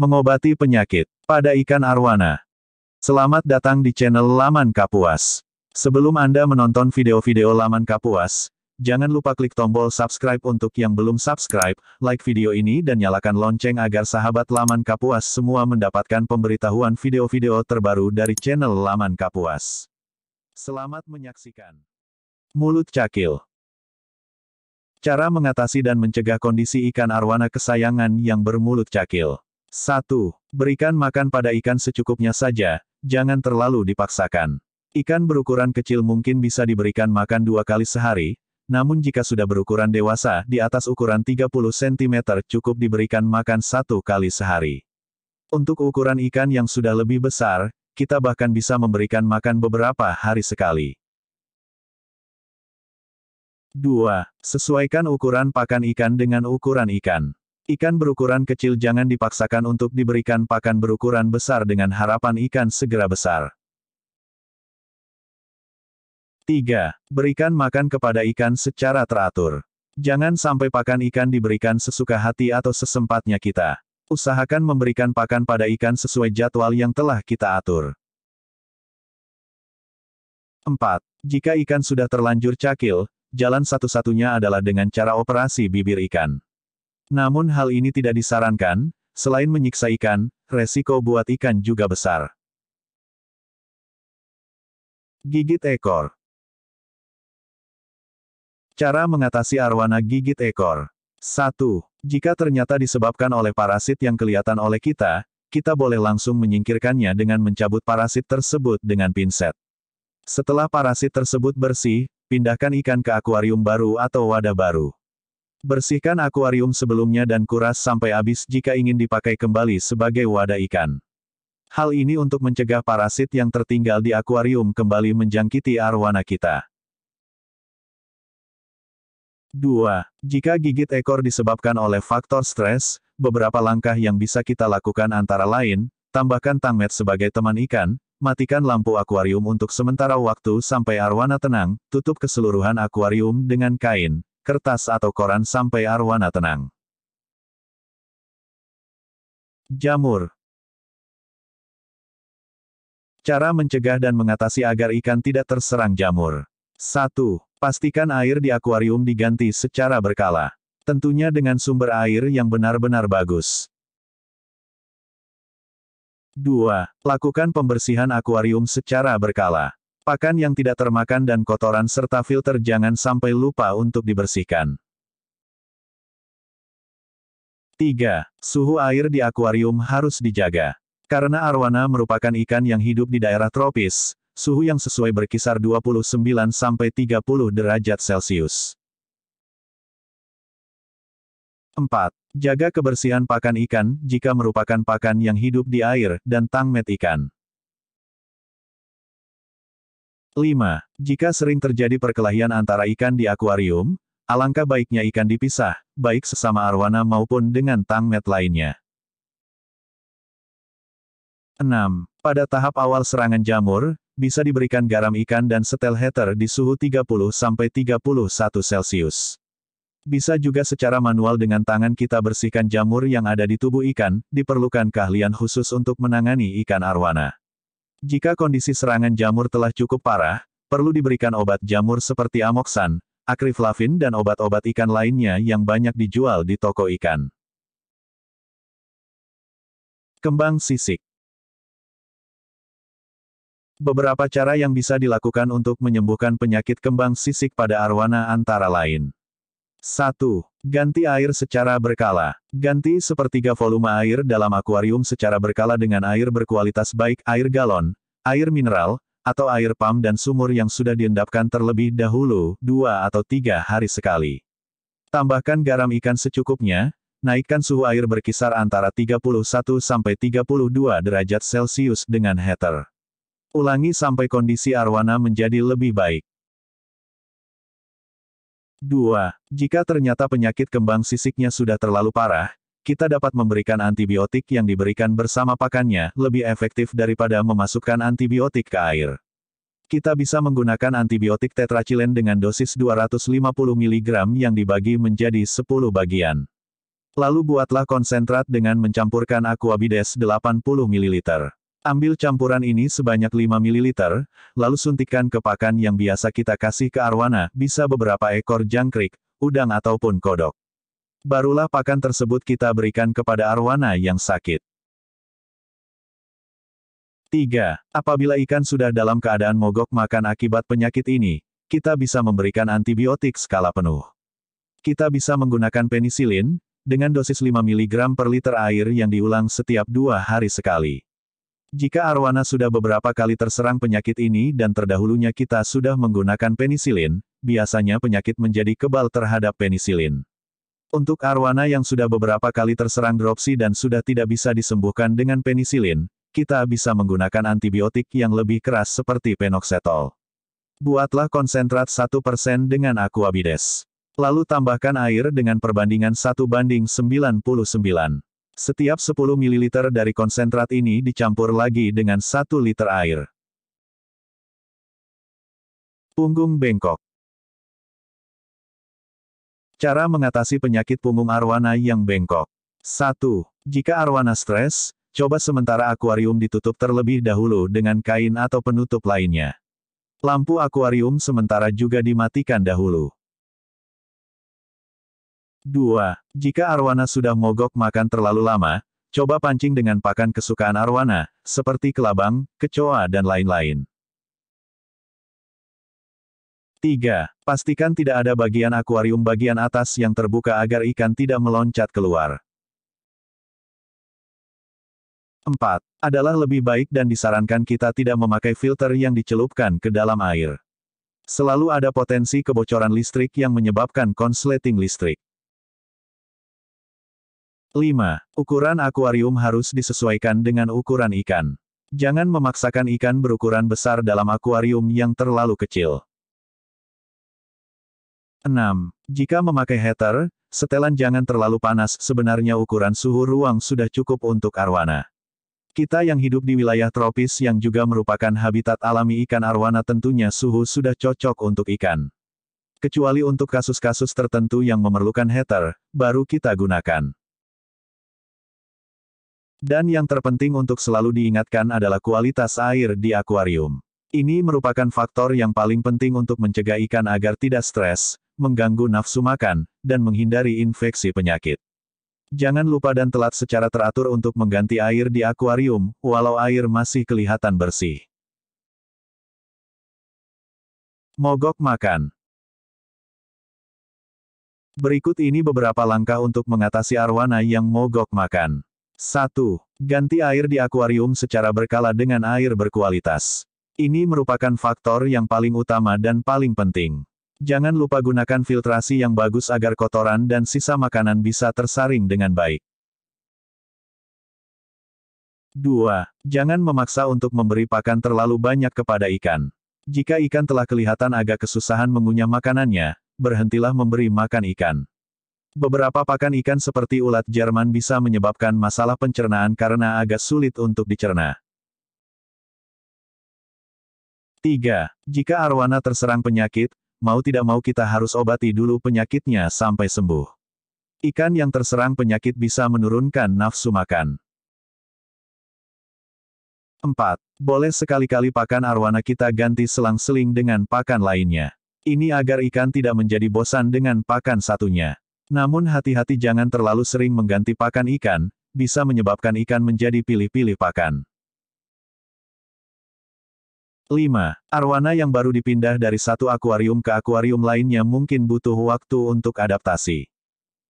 Mengobati penyakit pada ikan arwana. Selamat datang di channel Laman Kapuas. Sebelum Anda menonton video-video Laman Kapuas, jangan lupa klik tombol subscribe untuk yang belum subscribe, like video ini dan nyalakan lonceng agar sahabat Laman Kapuas semua mendapatkan pemberitahuan video-video terbaru dari channel Laman Kapuas. Selamat menyaksikan. Mulut cakil. Cara mengatasi dan mencegah kondisi ikan arwana kesayangan yang bermulut cakil. 1. Berikan makan pada ikan secukupnya saja, jangan terlalu dipaksakan. Ikan berukuran kecil mungkin bisa diberikan makan 2 kali sehari, namun jika sudah berukuran dewasa di atas ukuran 30 cm cukup diberikan makan 1 kali sehari. Untuk ukuran ikan yang sudah lebih besar, kita bahkan bisa memberikan makan beberapa hari sekali. 2. Sesuaikan ukuran pakan ikan dengan ukuran ikan. Ikan berukuran kecil jangan dipaksakan untuk diberikan pakan berukuran besar dengan harapan ikan segera besar. 3. Berikan makan kepada ikan secara teratur. Jangan sampai pakan ikan diberikan sesuka hati atau sesempatnya kita. Usahakan memberikan pakan pada ikan sesuai jadwal yang telah kita atur. 4. Jika ikan sudah terlanjur cakil, jalan satu-satunya adalah dengan cara operasi bibir ikan. Namun hal ini tidak disarankan, selain menyiksa ikan, resiko buat ikan juga besar. Gigit ekor. Cara mengatasi arwana gigit ekor. 1. Jika ternyata disebabkan oleh parasit yang kelihatan oleh kita boleh langsung menyingkirkannya dengan mencabut parasit tersebut dengan pinset. Setelah parasit tersebut bersih, pindahkan ikan ke akuarium baru atau wadah baru. Bersihkan akuarium sebelumnya dan kuras sampai habis jika ingin dipakai kembali sebagai wadah ikan. Hal ini untuk mencegah parasit yang tertinggal di akuarium kembali menjangkiti arwana kita. 2. Jika gigit ekor disebabkan oleh faktor stres, beberapa langkah yang bisa kita lakukan antara lain, tambahkan tangmet sebagai teman ikan, matikan lampu akuarium untuk sementara waktu sampai arwana tenang, tutup keseluruhan akuarium dengan kain, kertas atau koran sampai arwana tenang. Jamur. Cara mencegah dan mengatasi agar ikan tidak terserang jamur. 1. Pastikan air di akuarium diganti secara berkala. Tentunya dengan sumber air yang benar-benar bagus. 2. Lakukan pembersihan akuarium secara berkala. Pakan yang tidak termakan dan kotoran serta filter jangan sampai lupa untuk dibersihkan. 3. Suhu air di akuarium harus dijaga. Karena arwana merupakan ikan yang hidup di daerah tropis, suhu yang sesuai berkisar 29–30 derajat Celcius. 4. Jaga kebersihan pakan ikan jika merupakan pakan yang hidup di air dan tangmet ikan. 5. Jika sering terjadi perkelahian antara ikan di akuarium, alangkah baiknya ikan dipisah, baik sesama arwana maupun dengan tangmet lainnya. 6. Pada tahap awal serangan jamur, bisa diberikan garam ikan dan setel heater di suhu 30–31 Celcius. Bisa juga secara manual dengan tangan kita bersihkan jamur yang ada di tubuh ikan, diperlukan keahlian khusus untuk menangani ikan arwana. Jika kondisi serangan jamur telah cukup parah, perlu diberikan obat jamur seperti amoksan, akriflavin dan obat-obat ikan lainnya yang banyak dijual di toko ikan. Kembang sisik. Beberapa cara yang bisa dilakukan untuk menyembuhkan penyakit kembang sisik pada arwana antara lain. 1. Ganti air secara berkala. Ganti sepertiga volume air dalam akuarium secara berkala dengan air berkualitas baik, air galon, air mineral, atau air pam dan sumur yang sudah diendapkan terlebih dahulu, 2 atau 3 hari sekali. Tambahkan garam ikan secukupnya, naikkan suhu air berkisar antara 31–32 derajat Celcius dengan heater. Ulangi sampai kondisi arwana menjadi lebih baik. 2. Jika ternyata penyakit kembang sisiknya sudah terlalu parah, kita dapat memberikan antibiotik yang diberikan bersama pakannya, lebih efektif daripada memasukkan antibiotik ke air. Kita bisa menggunakan antibiotik tetrachilen dengan dosis 250 mg yang dibagi menjadi 10 bagian. Lalu buatlah konsentrat dengan mencampurkan Aquabides 80 ml. Ambil campuran ini sebanyak 5 ml, lalu suntikkan ke pakan yang biasa kita kasih ke arwana, bisa beberapa ekor jangkrik, udang ataupun kodok. Barulah pakan tersebut kita berikan kepada arwana yang sakit. 3. Apabila ikan sudah dalam keadaan mogok makan akibat penyakit ini, kita bisa memberikan antibiotik skala penuh. Kita bisa menggunakan penisilin, dengan dosis 5 mg per liter air yang diulang setiap 2 hari sekali. Jika arwana sudah beberapa kali terserang penyakit ini dan terdahulunya kita sudah menggunakan penisilin, biasanya penyakit menjadi kebal terhadap penisilin. Untuk arwana yang sudah beberapa kali terserang dropsy dan sudah tidak bisa disembuhkan dengan penisilin, kita bisa menggunakan antibiotik yang lebih keras seperti penoxetol. Buatlah konsentrat 1% dengan Aquabides. Lalu tambahkan air dengan perbandingan 1:99. Setiap 10 ml dari konsentrat ini dicampur lagi dengan 1 liter air. Punggung bengkok. Cara mengatasi penyakit punggung arwana yang bengkok. 1. Jika arwana stres, coba sementara akuarium ditutup terlebih dahulu dengan kain atau penutup lainnya. Lampu akuarium sementara juga dimatikan dahulu. 2. Jika arwana sudah mogok makan terlalu lama, coba pancing dengan pakan kesukaan arwana, seperti kelabang, kecoa dan lain-lain. 3. Pastikan tidak ada bagian akuarium bagian atas yang terbuka agar ikan tidak meloncat keluar. 4. Adalah lebih baik dan disarankan kita tidak memakai filter yang dicelupkan ke dalam air. Selalu ada potensi kebocoran listrik yang menyebabkan konsleting listrik. 5. Ukuran akuarium harus disesuaikan dengan ukuran ikan. Jangan memaksakan ikan berukuran besar dalam akuarium yang terlalu kecil. 6. Jika memakai heater, setelan jangan terlalu panas, sebenarnya ukuran suhu ruang sudah cukup untuk arwana. Kita yang hidup di wilayah tropis yang juga merupakan habitat alami ikan arwana tentunya suhu sudah cocok untuk ikan. Kecuali untuk kasus-kasus tertentu yang memerlukan heater, baru kita gunakan. Dan yang terpenting untuk selalu diingatkan adalah kualitas air di akuarium. Ini merupakan faktor yang paling penting untuk mencegah ikan agar tidak stres, mengganggu nafsu makan, dan menghindari infeksi penyakit. Jangan lupa dan telat secara teratur untuk mengganti air di akuarium, walau air masih kelihatan bersih. Mogok makan. Berikut ini beberapa langkah untuk mengatasi arwana yang mogok makan. 1. Ganti air di akuarium secara berkala dengan air berkualitas. Ini merupakan faktor yang paling utama dan paling penting. Jangan lupa gunakan filtrasi yang bagus agar kotoran dan sisa makanan bisa tersaring dengan baik. 2. Jangan memaksa untuk memberi pakan terlalu banyak kepada ikan. Jika ikan telah kelihatan agak kesusahan mengunyah makanannya, berhentilah memberi makan ikan. Beberapa pakan ikan seperti ulat Jerman bisa menyebabkan masalah pencernaan karena agak sulit untuk dicerna. 3. Jika arwana terserang penyakit, mau tidak mau kita harus obati dulu penyakitnya sampai sembuh. Ikan yang terserang penyakit bisa menurunkan nafsu makan. 4. Boleh sekali-kali pakan arwana kita ganti selang-seling dengan pakan lainnya. Ini agar ikan tidak menjadi bosan dengan pakan satunya. Namun hati-hati jangan terlalu sering mengganti pakan ikan, bisa menyebabkan ikan menjadi pilih-pilih pakan. 5. Arwana yang baru dipindah dari satu akuarium ke akuarium lainnya mungkin butuh waktu untuk adaptasi.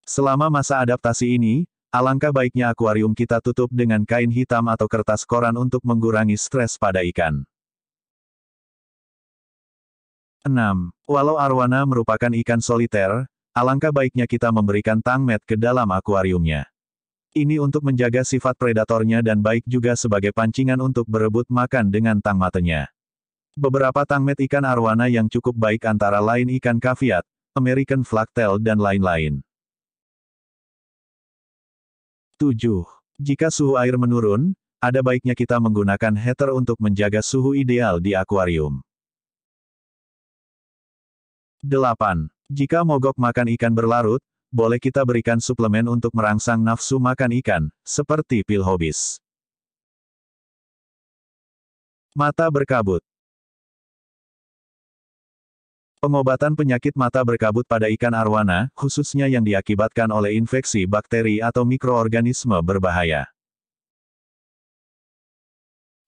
Selama masa adaptasi ini, alangkah baiknya akuarium kita tutup dengan kain hitam atau kertas koran untuk mengurangi stres pada ikan. 6. Walau arwana merupakan ikan soliter, alangkah baiknya kita memberikan tangmet ke dalam akuariumnya. Ini untuk menjaga sifat predatornya dan baik juga sebagai pancingan untuk berebut makan dengan tangmatenya. Beberapa tangmet ikan arwana yang cukup baik antara lain ikan kaviat, American flagtail dan lain-lain. 7. Jika suhu air menurun, ada baiknya kita menggunakan heater untuk menjaga suhu ideal di akuarium. 8. Jika mogok makan ikan berlarut, boleh kita berikan suplemen untuk merangsang nafsu makan ikan, seperti pil hobis. Mata berkabut. Pengobatan penyakit mata berkabut pada ikan arwana, khususnya yang diakibatkan oleh infeksi bakteri atau mikroorganisme berbahaya.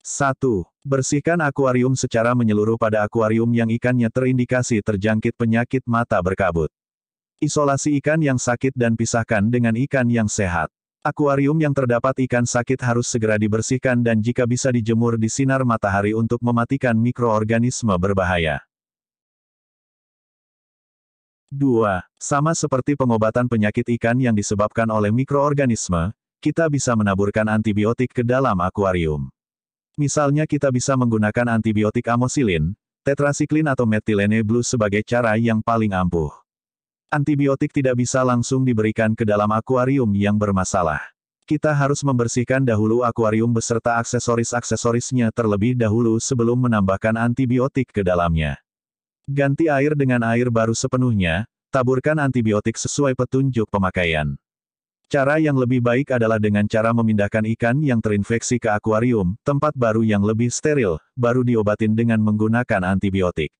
1. Bersihkan akuarium secara menyeluruh pada akuarium yang ikannya terindikasi terjangkit penyakit mata berkabut. Isolasi ikan yang sakit dan pisahkan dengan ikan yang sehat. Akuarium yang terdapat ikan sakit harus segera dibersihkan dan jika bisa dijemur di sinar matahari untuk mematikan mikroorganisme berbahaya. 2. Sama seperti pengobatan penyakit ikan yang disebabkan oleh mikroorganisme, kita bisa menaburkan antibiotik ke dalam akuarium. Misalnya kita bisa menggunakan antibiotik amosilin, tetrasiklin atau metilene blue sebagai cara yang paling ampuh. Antibiotik tidak bisa langsung diberikan ke dalam akuarium yang bermasalah. Kita harus membersihkan dahulu akuarium beserta aksesoris-aksesorisnya terlebih dahulu sebelum menambahkan antibiotik ke dalamnya. Ganti air dengan air baru sepenuhnya, taburkan antibiotik sesuai petunjuk pemakaian. Cara yang lebih baik adalah dengan cara memindahkan ikan yang terinfeksi ke akuarium, tempat baru yang lebih steril, baru diobatin dengan menggunakan antibiotik.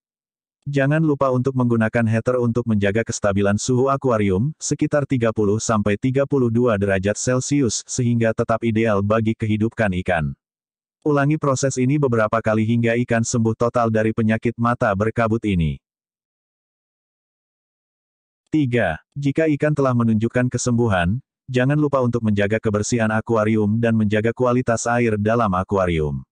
Jangan lupa untuk menggunakan heater untuk menjaga kestabilan suhu akuarium, sekitar 30-32 derajat Celcius, sehingga tetap ideal bagi kehidupan ikan. Ulangi proses ini beberapa kali hingga ikan sembuh total dari penyakit mata berkabut ini. 3. Jika ikan telah menunjukkan kesembuhan, jangan lupa untuk menjaga kebersihan akuarium dan menjaga kualitas air dalam akuarium.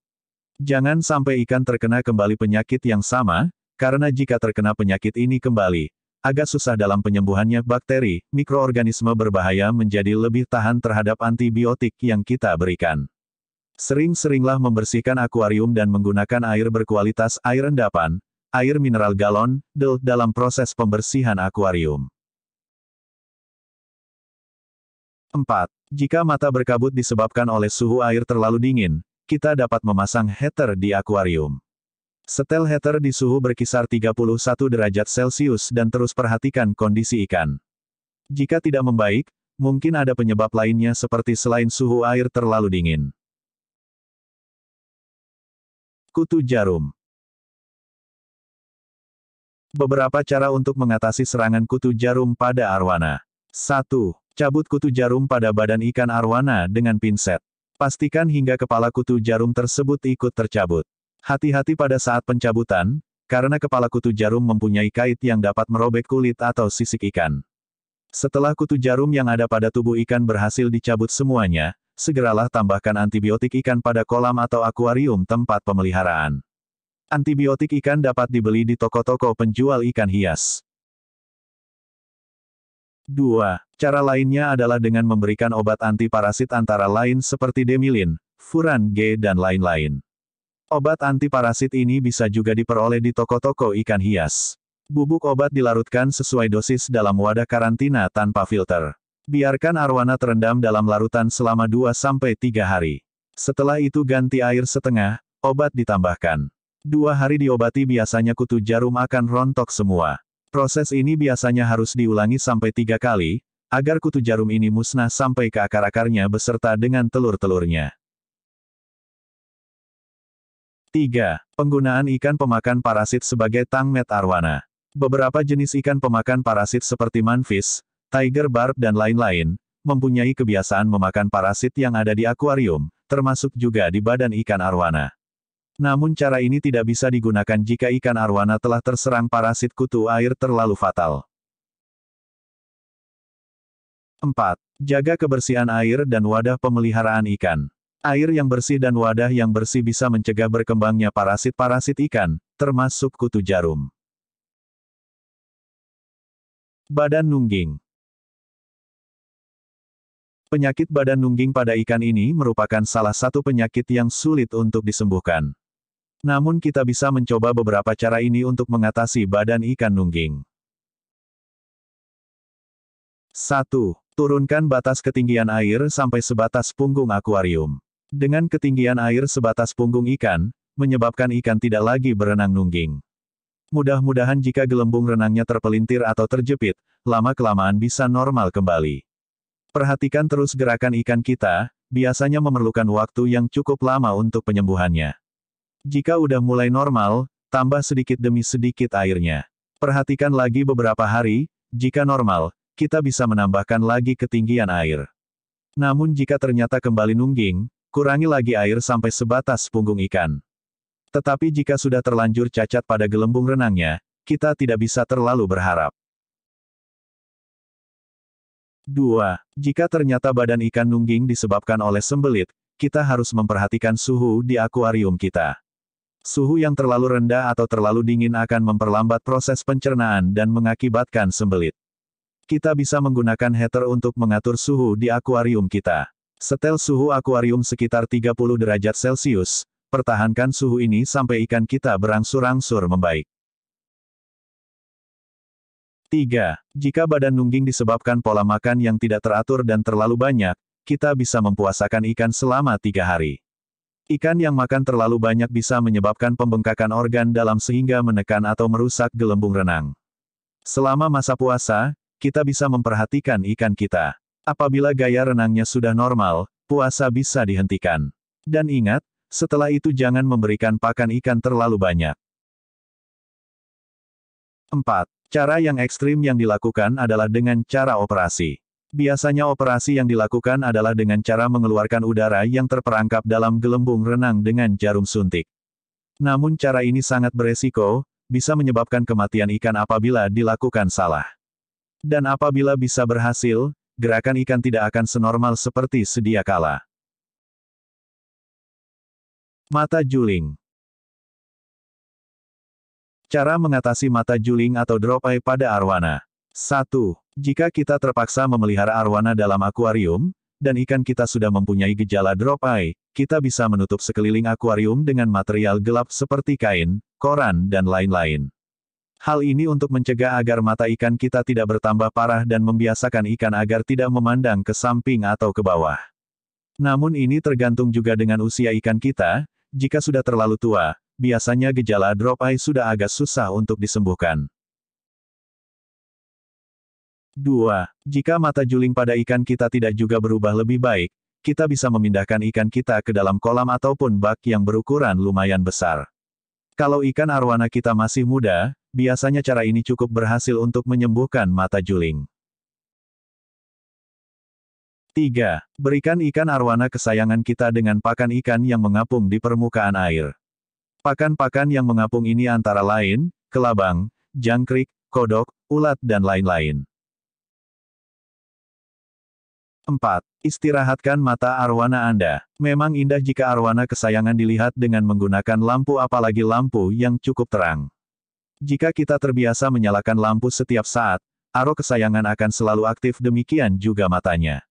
Jangan sampai ikan terkena kembali penyakit yang sama, karena jika terkena penyakit ini kembali, agak susah dalam penyembuhannya. Bakteri, mikroorganisme berbahaya menjadi lebih tahan terhadap antibiotik yang kita berikan. Sering-seringlah membersihkan akuarium dan menggunakan air berkualitas air endapan, air mineral galon, dalam proses pembersihan akuarium. 4. Jika mata berkabut disebabkan oleh suhu air terlalu dingin, kita dapat memasang heater di akuarium. Setel heater di suhu berkisar 31 derajat Celcius dan terus perhatikan kondisi ikan. Jika tidak membaik, mungkin ada penyebab lainnya seperti selain suhu air terlalu dingin. Kutu jarum. Beberapa cara untuk mengatasi serangan kutu jarum pada arwana. 1. Cabut kutu jarum pada badan ikan arwana dengan pinset. Pastikan hingga kepala kutu jarum tersebut ikut tercabut. Hati-hati pada saat pencabutan, karena kepala kutu jarum mempunyai kait yang dapat merobek kulit atau sisik ikan. Setelah kutu jarum yang ada pada tubuh ikan berhasil dicabut semuanya, segeralah tambahkan antibiotik ikan pada kolam atau akuarium tempat pemeliharaan. Antibiotik ikan dapat dibeli di toko-toko penjual ikan hias. 2. Cara lainnya adalah dengan memberikan obat anti parasit antara lain seperti Demilin, Furan G dan lain-lain. Obat anti parasit ini bisa juga diperoleh di toko-toko ikan hias. Bubuk obat dilarutkan sesuai dosis dalam wadah karantina tanpa filter. Biarkan arwana terendam dalam larutan selama 2-3 hari. Setelah itu ganti air setengah, obat ditambahkan. 2 hari diobati biasanya kutu jarum akan rontok semua. Proses ini biasanya harus diulangi sampai 3 kali, agar kutu jarum ini musnah sampai ke akar-akarnya beserta dengan telur-telurnya. 3. Penggunaan ikan pemakan parasit sebagai tangmet arwana. Beberapa jenis ikan pemakan parasit seperti manfish, tiger barb dan lain-lain, mempunyai kebiasaan memakan parasit yang ada di akuarium, termasuk juga di badan ikan arwana. Namun cara ini tidak bisa digunakan jika ikan arwana telah terserang parasit kutu air terlalu fatal. 4. Jaga kebersihan air dan wadah pemeliharaan ikan. Air yang bersih dan wadah yang bersih bisa mencegah berkembangnya parasit-parasit ikan, termasuk kutu jarum. Badan nungging. Penyakit badan nungging pada ikan ini merupakan salah satu penyakit yang sulit untuk disembuhkan. Namun kita bisa mencoba beberapa cara ini untuk mengatasi badan ikan nungging. 1. Turunkan batas ketinggian air sampai sebatas punggung akuarium. Dengan ketinggian air sebatas punggung ikan, menyebabkan ikan tidak lagi berenang nungging. Mudah-mudahan jika gelembung renangnya terpelintir atau terjepit, lama-kelamaan bisa normal kembali. Perhatikan terus gerakan ikan kita, biasanya memerlukan waktu yang cukup lama untuk penyembuhannya. Jika udah mulai normal, tambah sedikit demi sedikit airnya. Perhatikan lagi beberapa hari, jika normal, kita bisa menambahkan lagi ketinggian air. Namun jika ternyata kembali nungging, kurangi lagi air sampai sebatas punggung ikan. Tetapi jika sudah terlanjur cacat pada gelembung renangnya, kita tidak bisa terlalu berharap. 2. Jika ternyata badan ikan nungging disebabkan oleh sembelit, kita harus memperhatikan suhu di akuarium kita. Suhu yang terlalu rendah atau terlalu dingin akan memperlambat proses pencernaan dan mengakibatkan sembelit. Kita bisa menggunakan heater untuk mengatur suhu di akuarium kita. Setel suhu akuarium sekitar 30 derajat Celcius, pertahankan suhu ini sampai ikan kita berangsur-angsur membaik. 3. Jika badan nungging disebabkan pola makan yang tidak teratur dan terlalu banyak, kita bisa mempuasakan ikan selama 3 hari. Ikan yang makan terlalu banyak bisa menyebabkan pembengkakan organ dalam sehingga menekan atau merusak gelembung renang. Selama masa puasa, kita bisa memperhatikan ikan kita. Apabila gaya renangnya sudah normal, puasa bisa dihentikan. Dan ingat, setelah itu jangan memberikan pakan ikan terlalu banyak. 4. Cara yang ekstrim yang dilakukan adalah dengan cara operasi. Biasanya operasi yang dilakukan adalah dengan cara mengeluarkan udara yang terperangkap dalam gelembung renang dengan jarum suntik. Namun cara ini sangat beresiko, bisa menyebabkan kematian ikan apabila dilakukan salah. Dan apabila bisa berhasil, gerakan ikan tidak akan senormal seperti sedia kala. Mata juling. Cara mengatasi mata juling atau drop eye pada arwana. 1. Jika kita terpaksa memelihara arwana dalam akuarium, dan ikan kita sudah mempunyai gejala drop eye, kita bisa menutup sekeliling akuarium dengan material gelap seperti kain, koran dan lain-lain. Hal ini untuk mencegah agar mata ikan kita tidak bertambah parah dan membiasakan ikan agar tidak memandang ke samping atau ke bawah. Namun ini tergantung juga dengan usia ikan kita, jika sudah terlalu tua, biasanya gejala drop eye sudah agak susah untuk disembuhkan. 2. Jika mata juling pada ikan kita tidak juga berubah lebih baik, kita bisa memindahkan ikan kita ke dalam kolam ataupun bak yang berukuran lumayan besar. Kalau ikan arwana kita masih muda, biasanya cara ini cukup berhasil untuk menyembuhkan mata juling. 3. Berikan ikan arwana kesayangan kita dengan pakan ikan yang mengapung di permukaan air. Pakan-pakan yang mengapung ini antara lain, kelabang, jangkrik, kodok, ulat dan lain-lain. 4. Istirahatkan mata arwana Anda. Memang indah jika arwana kesayangan dilihat dengan menggunakan lampu apalagi lampu yang cukup terang. Jika kita terbiasa menyalakan lampu setiap saat, aro kesayangan akan selalu aktif demikian juga matanya.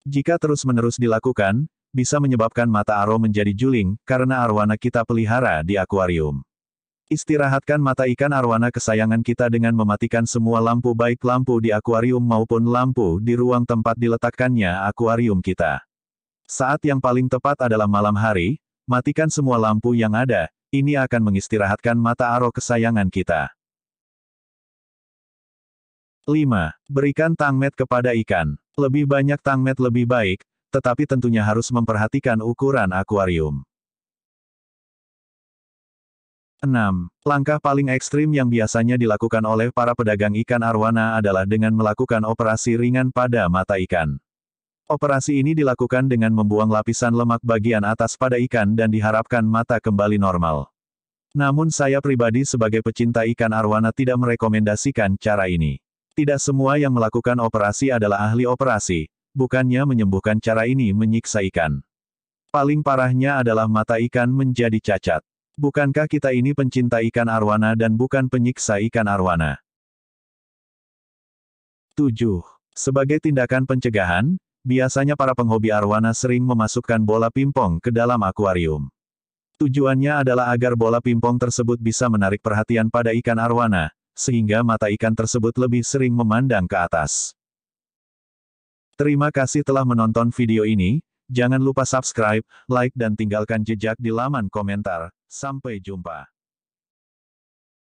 Jika terus-menerus dilakukan, bisa menyebabkan mata aro menjadi juling, karena arwana kita pelihara di akuarium. Istirahatkan mata ikan arwana kesayangan kita dengan mematikan semua lampu baik lampu di akuarium maupun lampu di ruang tempat diletakkannya akuarium kita. Saat yang paling tepat adalah malam hari, matikan semua lampu yang ada, ini akan mengistirahatkan mata aro kesayangan kita. 5. Berikan tangmet kepada ikan. Lebih banyak tangmet lebih baik, tetapi tentunya harus memperhatikan ukuran akuarium. 6. Langkah paling ekstrim yang biasanya dilakukan oleh para pedagang ikan arwana adalah dengan melakukan operasi ringan pada mata ikan. Operasi ini dilakukan dengan membuang lapisan lemak bagian atas pada ikan dan diharapkan mata kembali normal. Namun saya pribadi sebagai pecinta ikan arwana tidak merekomendasikan cara ini. Tidak semua yang melakukan operasi adalah ahli operasi, bukannya menyembuhkan cara ini menyiksa ikan. Paling parahnya adalah mata ikan menjadi cacat. Bukankah kita ini pencinta ikan arwana dan bukan penyiksa ikan arwana? 7. Sebagai tindakan pencegahan, biasanya para penghobi arwana sering memasukkan bola pingpong ke dalam akuarium. Tujuannya adalah agar bola pingpong tersebut bisa menarik perhatian pada ikan arwana, sehingga mata ikan tersebut lebih sering memandang ke atas. Terima kasih telah menonton video ini, jangan lupa subscribe, like dan tinggalkan jejak di laman komentar. Sampai jumpa.